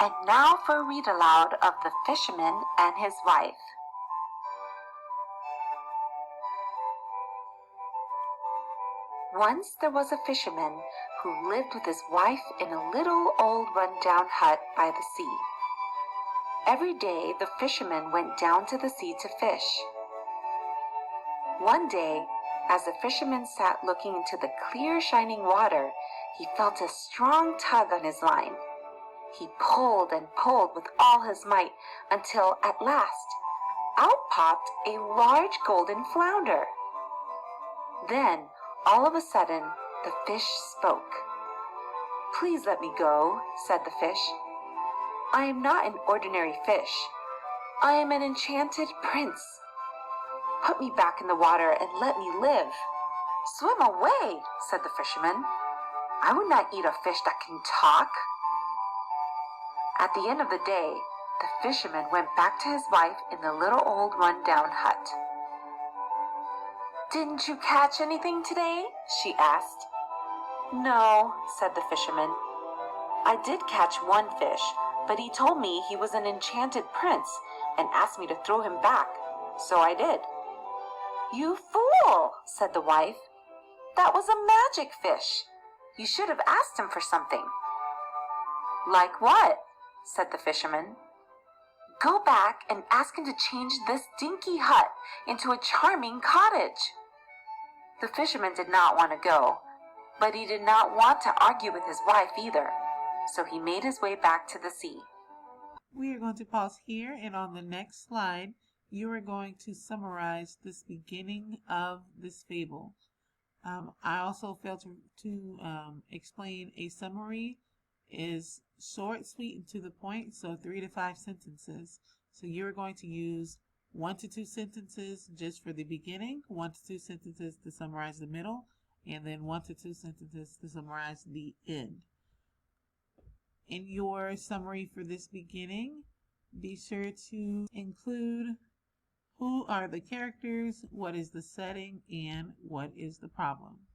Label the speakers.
Speaker 1: And now for a read aloud of The Fisherman and His Wife. Once there was a fisherman who lived with his wife in a little old run-down hut by the sea. Every day the fisherman went down to the sea to fish. One day, as the fisherman sat looking into the clear shining water, he felt a strong tug on his line. He pulled and pulled with all his might until at last out popped a large golden flounder. Then, all of a sudden, the fish spoke. "Please let me go," said the fish. "I am not an ordinary fish. I am an enchanted prince. Put me back in the water and let me live." "Swim away," said the fisherman. "I would not eat a fish that can talk." At the end of the day, the fisherman went back to his wife in the little old run-down hut. "Didn't you catch anything today?" she asked. "No," said the fisherman. "I did catch one fish, but he told me he was an enchanted prince and asked me to throw him back, so I did." "You fool," said the wife. "That was a magic fish. You should have asked him for something." "Like what?" said the fisherman. "Go back and ask him to change this dinky hut into a charming cottage." The fisherman did not want to go, but he did not want to argue with his wife either, so he made his way back to the sea.
Speaker 2: We are going to pause here, and on the next slide, you are going to summarize this beginning of this fable. I also failed to explain a summary is short, sweet, and to the point, so 3 to 5 sentences. So you're going to use 1 to 2 sentences just for the beginning, 1 to 2 sentences to summarize the middle, and then 1 to 2 sentences to summarize the end. In your summary for this beginning, be sure to include who are the characters, what is the setting, and what is the problem.